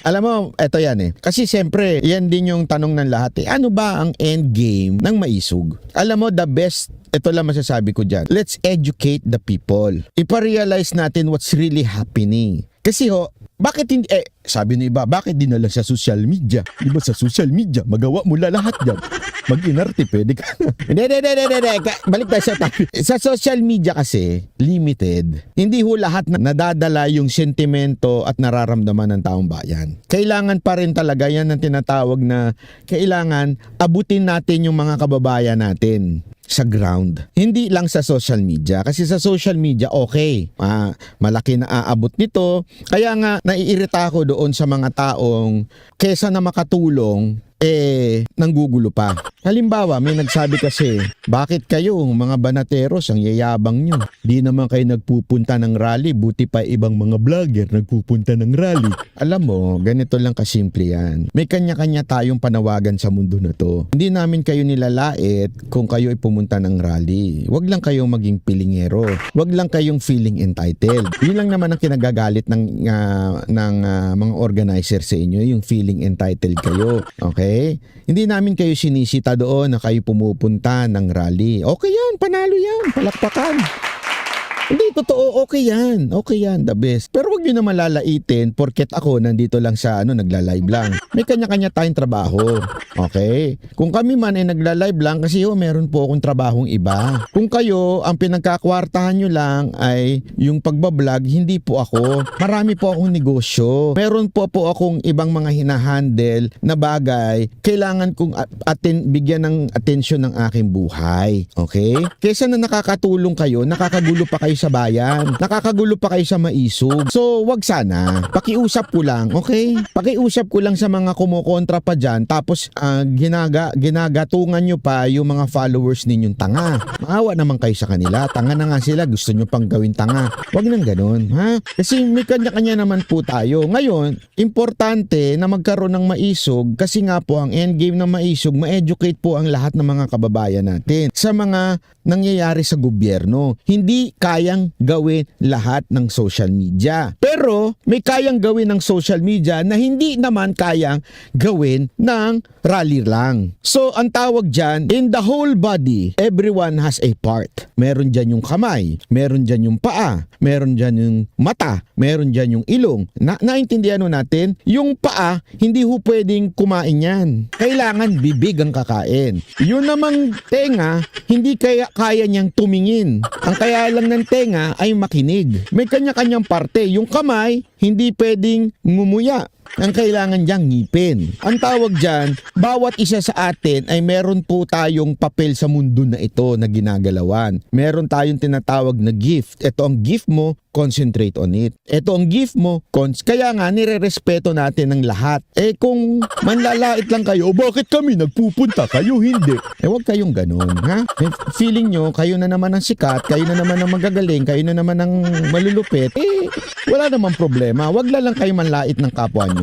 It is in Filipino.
Alam mo, eto yan eh. Kasi siyempre, yan din yung tanong ng lahat eh. Ano ba ang end game ng maisog? Alam mo, the best, ito lang masasabi ko dyan. Let's educate the people. Ipa-realize natin what's really happening. Kasi bakit hindi, sabi ng iba, bakit di na lang sa social media? Di ba sa social media, magawa mo lahat dyan. Mag-inarte, pwede ka na. Hindi. Balik tayo sa topic. Sa social media kasi, limited. Hindi ho lahat na nadadala yung sentimento at nararamdaman ng taong bayan. Kailangan pa rin talaga yan ang tinatawag na kailangan abutin natin yung mga kababayan natin sa ground. Hindi lang sa social media. Kasi sa social media, okay. Malaki na aabot nito. Kaya nga, naiirita ako doon sa mga taong kesa na makatulong, nanggugulo pa. Halimbawa, may nagsabi kasi, bakit kayo, mga banateros, ang yayabang nyo? Di naman kayo nagpupunta ng rally, buti pa ibang mga vlogger nagpupunta ng rally. Alam mo, ganito lang kasimple yan. May kanya-kanya tayong panawagan sa mundo na to. Hindi namin kayo nilalait kung kayo ay pumunta ng rally. Huwag lang kayong maging pilingero. Huwag lang kayong feeling entitled. Yun lang naman ang kinagagalit ng mga organizer sa inyo, yung feeling entitled kayo. Okay? Hindi namin kayo sinisita doon na kayo pumupunta ng rally. Okay yan, panalo yan, palakpakan. Hindi, totoo, okay yan, the best. Pero wag nyo na malalaitin porket ako nandito lang sa nagla-live lang. May kanya-kanya tayong trabaho, okay? Kung kami man ay nagla-live lang kasi meron po akong trabahong iba. Kung kayo, ang pinagkakwartahan nyo lang ay yung pagbablog, hindi po ako. Marami po akong negosyo. Meron po akong ibang mga hinahandle na bagay. Kailangan kong bigyan ng atensyon ng aking buhay, okay? Kesa na nakakatulong kayo, nakakagulo pa kayo sa bayan. Nakakagulo pa kayo sa maisog. So, wag sana. Pakiusap ko lang, okay? Pakiusap ko lang sa mga kumukontra pa dyan. Tapos, ginagatungan nyo pa yung mga followers ninyong tanga. Maawa naman kayo sa kanila. Tanga na nga sila. Gusto nyo pang gawin tanga. Wag nang ganun, ha? Kasi may kanya-kanya naman po tayo. Ngayon, importante na magkaroon ng maisog kasi nga po ang endgame ng maisog, ma-educate po ang lahat ng mga kababayan natin sa mga nangyayari sa gobyerno. Hindi kayang gawin lahat ng social media. Pero may kayang gawin ng social media na hindi naman kayang gawin ng rally lang. So ang tawag dyan, in the whole body, everyone has a part. Meron dyan yung kamay, meron dyan yung paa, meron dyan yung mata, meron dyan yung ilong. Naintindihan natin, yung paa, hindi ho pwedeng kumain yan. Kailangan bibig ang kakain. Yun namang tenga, hindi kaya niyang tumingin. Ang kaya lang ng tenga ay makinig. May kanya-kanyang parte. Yung kamay, hindi pwedeng ngumuya. Ang kailangan diyang ngipin. Ang tawag dyan, bawat isa sa atin ay meron po tayong papel sa mundo na ito na ginagalawan. Meron tayong tinatawag na gift. Ito ang gift mo, concentrate on it. Ito ang gift mo, kaya nga nire-respeto natin ng lahat. Kung manlalait lang kayo, bakit kami nagpupunta, kayo hindi? Huwag kayong ganun, ha? Feeling nyo, kayo na naman ang sikat, kayo na naman ang magagaling, kayo na naman ang malulupit, wala namang problema. Huwag lang kayo manlait ng kapwa nyo.